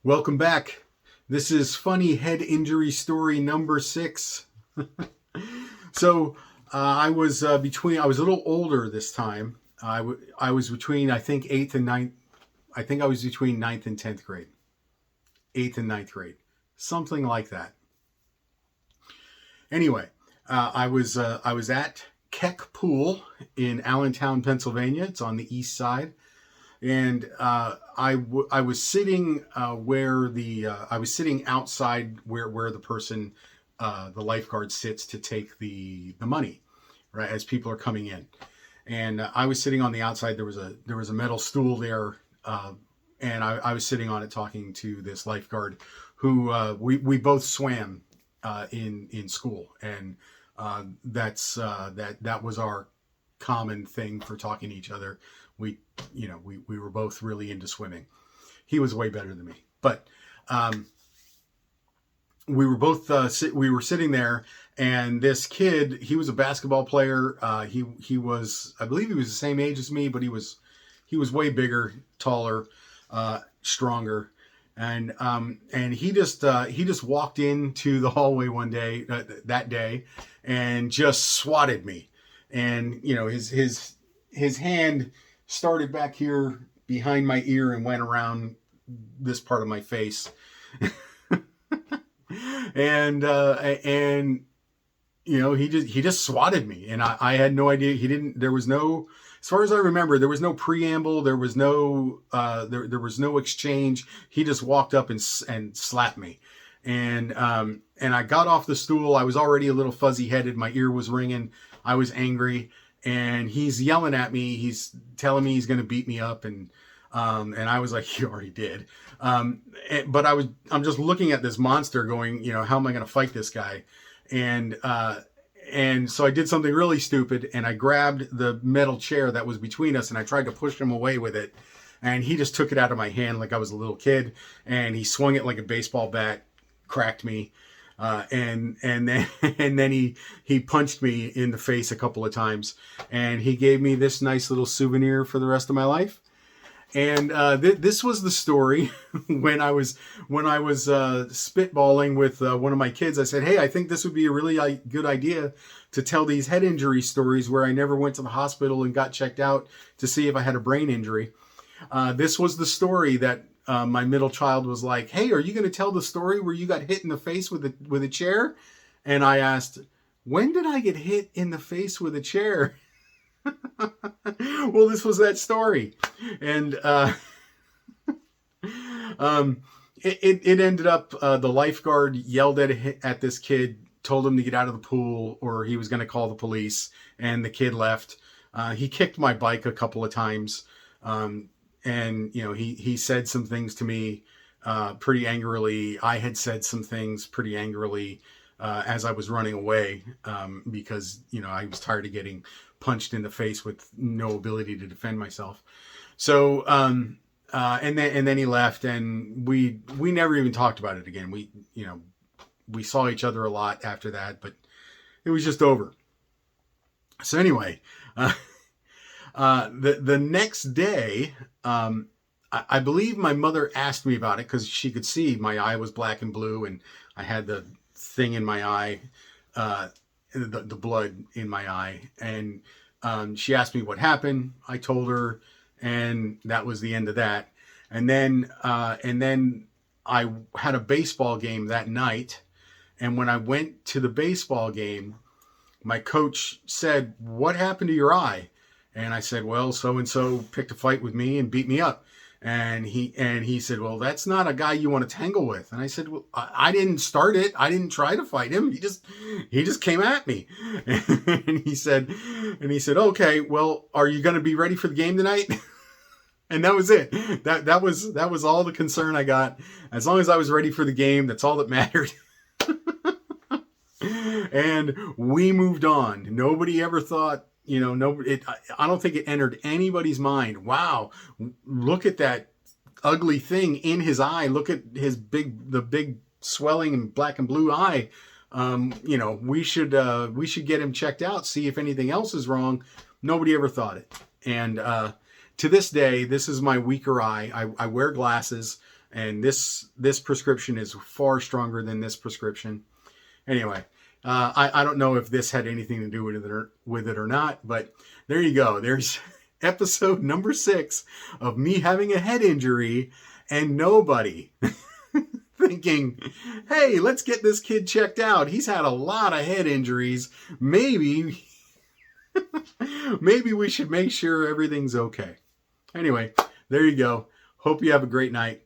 Welcome back. This is funny head injury story number 6. So I was I was a little older this time. I was between, I think, 8th and ninth. I think I was between ninth and 10th grade. 8th and ninth grade. Something like that. Anyway, I was at Keck Pool in Allentown, Pennsylvania. It's on the east side. And I was sitting I was sitting outside where the person, the lifeguard sits to take the money, right, as people are coming in. And I was sitting on the outside. There was a metal stool there, and I was sitting on it talking to this lifeguard who we both swam in school, and that was our common thing for talking to each other. We were both really into swimming. He was way better than me, but we were both we were sitting there, and this kid, he was a basketball player. He was, I believe he was the same age as me, but he was way bigger, taller, stronger, and he just walked into the hallway one day, that day, and just swatted me. And his hand started back here behind my ear and went around this part of my face. and he just swatted me, and I had no idea. There was no, as far as I remember, there was no preamble, there was no there was no exchange. He just walked up and slapped me. And I got off the stool. I was already a little fuzzy headed. My ear was ringing. I was angry, and he's yelling at me. He's telling me he's going to beat me up, and I was like, "He already did." But I'm just looking at this monster, going, how am I going to fight this guy? And so I did something really stupid, and I grabbed the metal chair that was between us, and I tried to push him away with it, and he just took it out of my hand like I was a little kid, and he swung it like a baseball bat, cracked me. And then he punched me in the face a couple of times, and he gave me this nice little souvenir for the rest of my life. And this was the story when I was spitballing with one of my kids. I said, "Hey, I think this would be a really good idea to tell these head injury stories where I never went to the hospital and got checked out to see if I had a brain injury." This was the story that my middle child was like, "Hey, are you going to tell the story where you got hit in the face with a chair?" And I asked, "When did I get hit in the face with a chair?" Well, this was that story. And it ended up, the lifeguard yelled at this kid, told him to get out of the pool or he was going to call the police, and the kid left. He kicked my bike a couple of times. And he said some things to me pretty angrily. I had said some things pretty angrily as I was running away, because I was tired of getting punched in the face with no ability to defend myself. So and then he left, and we never even talked about it again. We saw each other a lot after that, but it was just over. So anyway, the next day, I believe my mother asked me about it because she could see my eye was black and blue, and I had the thing in my eye, the blood in my eye. And she asked me what happened. I told her, and that was the end of that. And then I had a baseball game that night. And when I went to the baseball game, my coach said, "What happened to your eye?" And I said, "Well, so-and-so picked a fight with me and beat me up." And he said, "Well, that's not a guy you want to tangle with." And I said, "Well, I didn't start it. I didn't try to fight him. He just came at me." And he said, "Okay, well, are you going to be ready for the game tonight?" And that was it. That was all the concern I got. As long as I was ready for the game, that's all that mattered. And we moved on. Nobody ever thought, I don't think it entered anybody's mind. Wow, look at that ugly thing in his eye. Look at the big swelling and black and blue eye. We should get him checked out, see if anything else is wrong. Nobody ever thought it. And to this day, this is my weaker eye. I wear glasses. And this prescription is far stronger than this prescription. Anyway, I don't know if this had anything to do with it or not, but there you go. There's episode number 6 of me having a head injury and nobody thinking, hey, let's get this kid checked out. He's had a lot of head injuries. Maybe we should make sure everything's okay. Anyway, there you go. Hope you have a great night.